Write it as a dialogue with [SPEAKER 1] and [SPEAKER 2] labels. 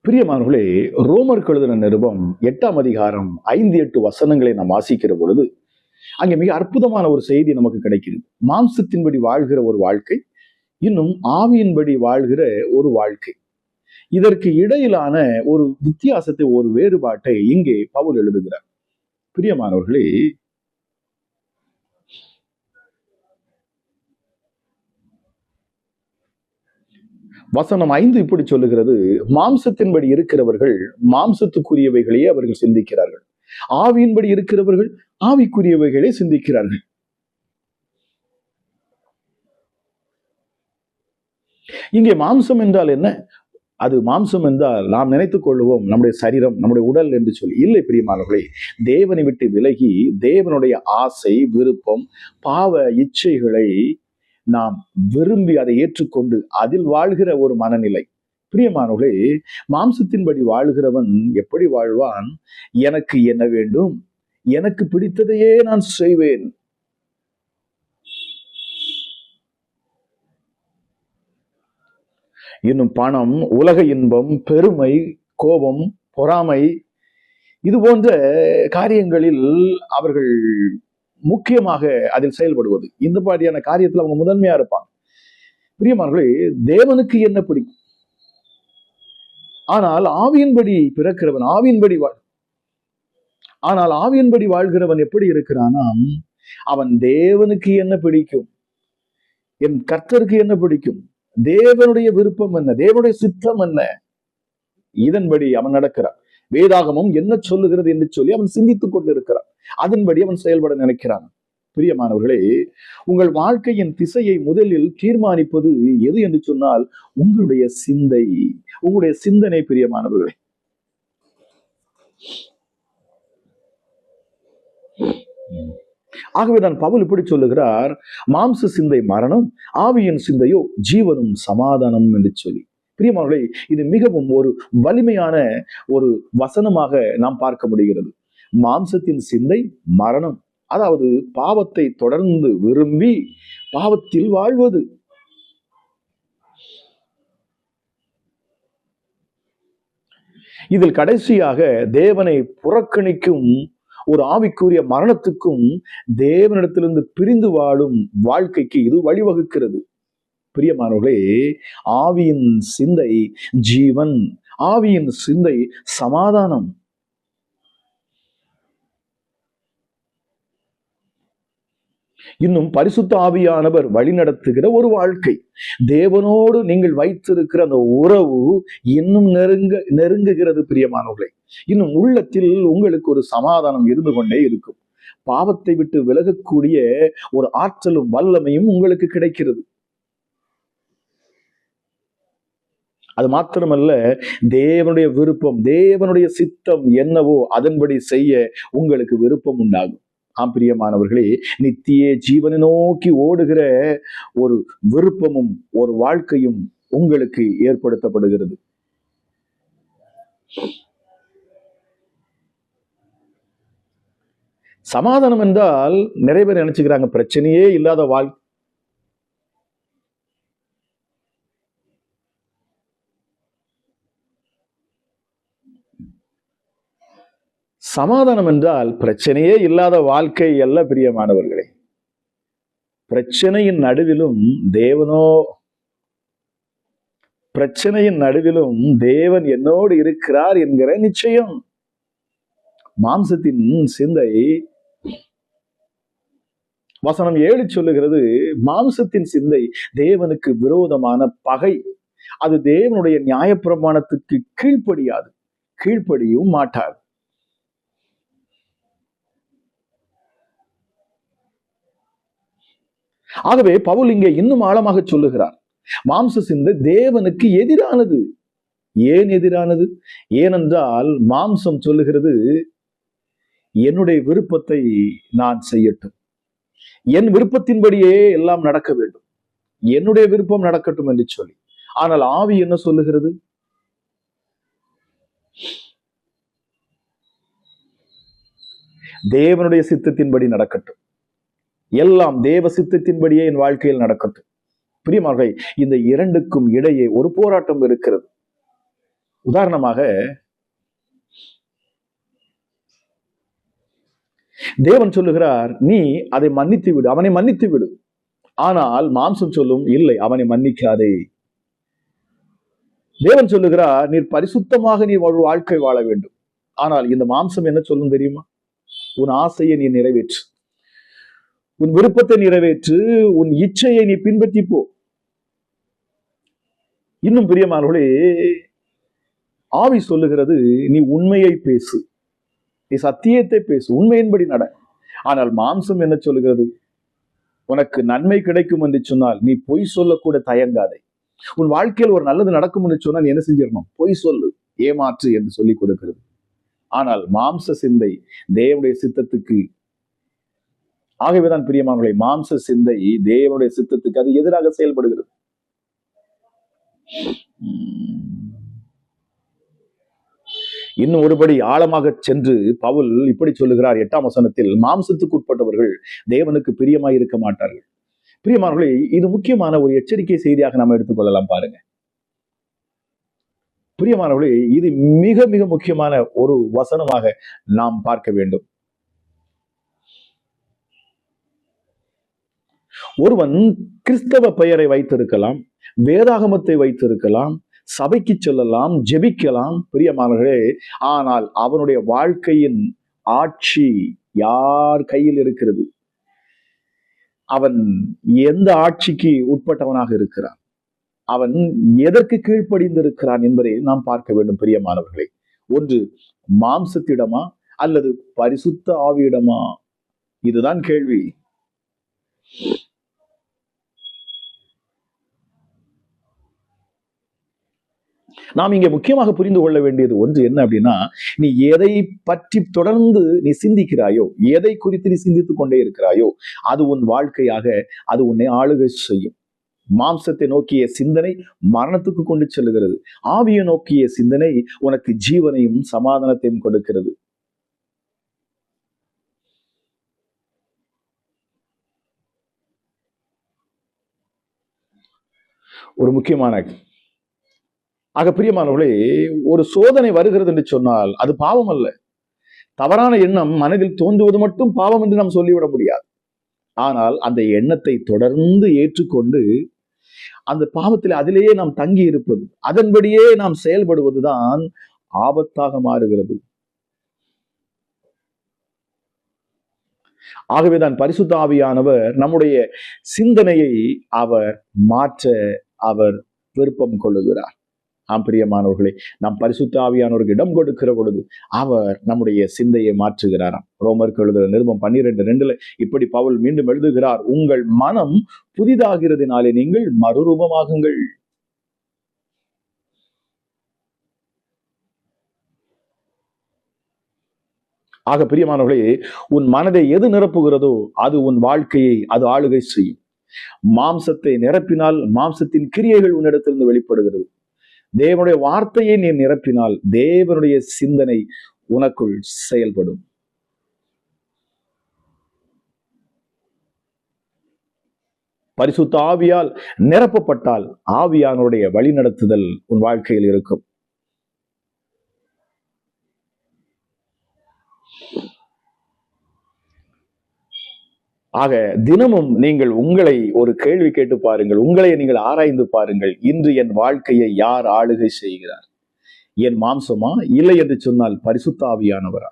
[SPEAKER 1] பிரியமானவர்களே, ரோமருக்கு எழுதின நிருபம் 8ஆம் அதிகாரம் 5-8 வசனங்களை நாம் வாசிக்கிற பொழுது அங்கே மிக அற்புதமான ஒரு செய்தி நமக்கு கிடைக்கிறது. மாம்சத்தின்படி வாழ்கிற ஒரு வாழ்க்கை, இன்னும் ஆவியின்படி வாழ்கிற ஒரு வாழ்க்கை. இதற்கு இடையிலான ஒரு வித்தியாசத்தை, ஒரு வேறுபாட்டை இங்கே பவுல் எழுதுகிறார். பிரியமானவர்களே, வசனம் 5 இப்படி சொல்லுகிறது: மாம்சத்தின்படி இருக்கிறவர்கள் மாம்சத்துக்குரியவைகளையே அவர்கள் சிந்திக்கிறார்கள், ஆவியின்படி இருக்கிறவர்கள் ஆவிக்குரியவைகளே சிந்திக்கிறார்கள். இங்கே மாம்சம் என்றால் என்ன? அது மாம்சம் என்றால் நாம் நினைத்துக் கொள்வோம் நம்முடைய சரீரம், நம்முடைய உடல் என்று சொல்லி. இல்லை பிரியமானவர்களே, தேவனை விட்டு விலகி தேவனுடைய ஆசை, விருப்பம், பாவ இச்சைகளை நாம் விரும்பி அதை ஏற்றுக்கொண்டு அதில் வாழ்கிற ஒரு மனநிலை. பிரியமானவர்களே, மாம்சத்தின்படி வாழ்கிறவன் எப்படி வாழ்வான்? எனக்கு என்ன வேண்டும், எனக்கு பிடித்ததையே நான் செய்வேன். இன்னும் பணம், உலக இன்பம், பெருமை, கோபம், பொறாமை, இது போன்ற காரியங்களில் அவர்கள் முக்கியமாக அதில் செயல்படுவது. இந்த மாதிரியான காரியத்தில் அவங்க முதன்மையா இருப்பாங்க. பிரியமானவர்களே, தேவனுக்கு என்ன பிடிக்கும்? ஆனால் ஆவியின்படி பிறக்கிறவன், ஆவியின்படி வாழ்கிறவன் எப்படி இருக்கிறானா, அவன் தேவனுக்கு என்ன பிடிக்கும், என் கர்த்தருக்கு என்ன பிடிக்கும், தேவனுடைய விருப்பம் என்ன, தேவனுடைய சித்தம் என்ன, இதன்படி அவன் நடக்கிறான். வேதாகமம் என்ன சொல்லுகிறது என்று சொல்லி அவன் சிந்தித்துக் கொண்டிருக்கிறான். அதன்படி அவன் செயல்பட நினைக்கிறான். பிரியமானவர்களே, உங்கள் வாழ்க்கையின் திசையை முதலில் தீர்மானிப்பது எது என்று சொன்னால் உங்களுடைய சிந்தை, உங்களுடைய சிந்தனை. பிரியமானவர்களே, ஆகவேதான் பவுல் இப்படி சொல்லுகிறார்: மாம்ச சிந்தை மரணம், ஆவியின் சிந்தையோ ஜீவனும் சமாதானம் என்று சொல்லி. பிரியமானவர்களே, இது மிகவும் ஒரு வலிமையான ஒரு வசனமாக நாம் பார்க்க முடிகிறது. மாம்சத்தின் சிந்தை மரணம், அதாவது பாவத்தை தொடர்ந்து விரும்பி பாவத்தில் வாழ்வது. இதில் கடைசியாக தேவனை புறக்கணிக்கும் ஒரு ஆவிக்குரிய மரணத்துக்கும் தேவனிடத்திலிருந்து பிரிந்து வாழும் வாழ்க்கைக்கு இது வழிவகுக்கிறது. பிரியமானவர்களே, ஆவியின் சிந்தை ஜீவன், ஆவியின் சிந்தை சமாதானம். இன்னும் பரிசுத்த ஆவியானவர் வழிநடத்துகிற ஒரு வாழ்க்கை. தேவனோடு நீங்கள் வைத்திருக்கிற அந்த உறவு இன்னும் நெருங்குகிறது. பிரியமானவர்களே, இன்னும் உள்ளத்தில் உங்களுக்கு ஒரு சமாதானம் இருந்து கொண்டே இருக்கும். பாவத்தை விட்டு விலகக்கூடிய ஒரு ஆற்றலும் வல்லமையும் உங்களுக்கு கிடைக்கிறது. அது மாத்திரமல்ல, தேவனுடைய விருப்பம், தேவனுடைய சித்தம் என்னவோ அதன்படி செய்ய உங்களுக்கு விருப்பம் உண்டாகும். ஆம் பிரியமானவர்களே, நித்திய ஜீவனை நோக்கி ஓடுகிற ஒரு விருப்பமும் ஒரு வாழ்க்கையும் உங்களுக்கு ஏற்படுத்தப்படுகிறது. சமாதானம் என்றால் நிறைய பேர் நினைச்சுக்கிறாங்க பிரச்சனையே இல்லாத வாழ்க்கை. சமாதானம் என்றால் பிரச்சனையே இல்லாத வாழ்க்கை அல்ல பிரியமானவர்களே. பிரச்சனையின் நடுவிலும் தேவன் என்னோடு இருக்கிறார் என்கிற நிச்சயம். மாம்சத்தின் சிந்தை, வசனம் 7 சொல்லுகிறது, மாம்சத்தின் சிந்தை தேவனுக்கு விரோதமான பகை. அது தேவனுடைய நியாயப்பிரமாணத்துக்கு கீழ்ப்படியாது, கீழ்ப்படியும் மாட்டாது. ஆகவே பவுல் இங்கே இன்னும் ஆழமாக சொல்லுகிறார், மாம்ச சிந்தை தேவனுக்கு எதிரானது. ஏன் எதிரானது? ஏனென்றால் மாம்சம் சொல்லுகிறது, என்னுடைய விருப்பத்தை நான் செய்யட்டும், என் விருப்பத்தின்படியே எல்லாம் நடக்க வேண்டும், என்னுடைய விருப்பம் நடக்கட்டும் என்று சொல்லி. ஆனால் ஆவி என்ன சொல்லுகிறது? தேவனுடைய சித்தத்தின்படி நடக்கட்டும், எல்லாம் தேவ சித்தத்தின்படியே என் வாழ்க்கையில் நடக்கட்டும். பிரியமானவர்களே, இந்த இரண்டுக்கும் இடையே ஒரு போராட்டம் இருக்கிறது. உதாரணமாக தேவன் சொல்லுகிறார், நீ அதை மன்னித்து விடு, அவனை மன்னித்து விடு. ஆனால் மாம்சம் சொல்லும், இல்லை, அவனை மன்னிக்காதே. தேவன் சொல்லுகிறார், நீர் பரிசுத்தமாக நீ ஒரு வாழ்க்கை வாழ வேண்டும். ஆனால் இந்த மாம்சம் என்ன சொல்லும் தெரியுமா? உன் ஆசையை நீ நிறைவேற்று, உன் விருப்பத்தை நிறைவேற்று, உன் இச்சையை நீ பின்பற்றி போ. இன்னும் பிரியமானவர்களே, ஆவி சொல்லுகிறது, நீ உண்மையை பேசு, நீ சத்தியத்தை பேசு, உண்மையின்படி நட. ஆனால் மாம்சம் என்ன சொல்லுகிறது? உனக்கு நன்மை கிடைக்கும் என்று சொன்னால் நீ பொய் சொல்லக்கூட தயங்காதே. உன் வாழ்க்கையில் ஒரு நல்லது நடக்கும் என்று சொன்னால் நீ என்ன செஞ்சிடணும்? பொய் சொல்லு, ஏமாற்று என்று சொல்லி கொடுக்கிறது. ஆனால் மாம்ச சிந்தை தேவனுடைய சித்தத்துக்கு, ஆகவேதான் பிரியமானவர்களே, மாம்ச சிந்தை தேவனுடைய சித்தத்துக்கு அது எதிராக செயல்படுகிறது. இன்னும் ஒருபடி ஆழமாக சென்று பவுல் இப்படி சொல்லுகிறார் 8ஆம் வசனத்தில், மாம்சத்துக்கு உட்பட்டவர்கள் தேவனுக்கு பிரியமாய் இருக்க மாட்டார்கள். பிரியமானவர்களே, இது முக்கியமான ஒரு எச்சரிக்கை செய்தியாக நாம் எடுத்துக்கொள்ளலாம். பாருங்க பிரியமானவர்களே, இது மிக மிக முக்கியமான ஒரு வசனமாக நாம் பார்க்க வேண்டும். ஒருவன் கிறிஸ்தவ பெயரை வைத்திருக்கலாம், வேதாகமத்தை வைத்திருக்கலாம், சபைக்கு செல்லலாம், ஜெபிக்கலாம், பிரியமானவர்களே, ஆனால் அவனுடைய வாழ்க்கையின் ஆட்சி யார் கையில் இருக்கிறது? அவன் எந்த ஆட்சிக்கு உட்பட்டவனாக இருக்கிறான்? அவன் எதற்கு கீழ்ப்படிந்திருக்கிறான் என்பதை நாம் பார்க்க வேண்டும். பிரியமானவர்களே, ஒன்று மாம்சத்திடமா அல்லது பரிசுத்த ஆவியிடமா? இதுதான் கேள்வி. நாம் இங்கே முக்கியமாக புரிந்து கொள்ள வேண்டியது ஒன்று என்ன அப்படின்னா, நீ எதை பற்றி தொடர்ந்து நீ சிந்திக்கிறாயோ, எதை குறித்து நீ சிந்தித்துக் கொண்டே இருக்கிறாயோ, அது உன் வாழ்க்கையாக அது உன்னை ஆளுகை செய்யும். மாம்சத்தை நோக்கிய சிந்தனை மரணத்துக்கு கொண்டு செல்லுகிறது. ஆவியை நோக்கிய சிந்தனை உனக்கு ஜீவனையும் சமாதானத்தையும் கொடுக்கிறது. ஒரு முக்கியமான பிரியமானவர்களே, ஒரு சோதனை வருகிறது என்று சொன்னால் அது பாவம் அல்ல. தவறான எண்ணம் மனதில் தோன்றுவது மட்டும் பாவம் என்று நாம் சொல்லிவிட முடியாது. ஆனால் அந்த எண்ணத்தை தொடர்ந்து ஏற்றுக்கொண்டு அந்த பாவத்தில் அதிலேயே நாம் தங்கி இருப்பது, அதன்படியே நாம் செயல்படுவதுதான் ஆபத்தாக மாறுகிறது. ஆகவேதான் பரிசுத்த ஆவியானவர் நம்முடைய சிந்தனையை அவர் மாற்ற அவர் விருப்பம் கொள்ளுகிறார். பிரியமானவர்களே, நாம் பரிசுத்த ஆவியானவருக்கு இடம் கொடுக்கிற பொழுது அவர் நம்முடைய சிந்தையை மாற்றுகிறாராம். ரோமருக்கு எழுதுகிற நிருபம் 12:2 இப்படி பவுல் மீண்டும் எழுதுகிறார், உங்கள் மனம் புதிதாகிறதுனாலே நீங்கள் மறுரூபமாகுங்கள். பிரியமானவர்களே, உன் மனதை எது நிரப்புகிறதோ அது உன் வாழ்க்கையை அது ஆளுகை செய்யும். மாம்சத்தை நிரப்பினால் மாம்சத்தின் கிரியைகள் உன்னிடத்திலிருந்து வெளிப்படுகிறது. தேவனுடைய வார்த்தையை நீ நிரப்பினால் தேவனுடைய சிந்தனை உனக்குள் செயல்படும். பரிசுத்த ஆவியால் நிரப்பப்பட்டால் ஆவியானுடைய வழிநடத்துதல் உன் வாழ்க்கையில் இருக்கும். தினமும் நீங்கள் உங்களை ஒரு கேள்வி கேட்டு பாருங்கள், உங்களை நீங்கள் ஆராய்ந்து பாருங்கள். இன்று என் வாழ்க்கையை யார் ஆளுகை செய்கிறார்? என் மாம்சமா, இல்லை என்று சொன்னால் பரிசுத்த ஆவியானவரா?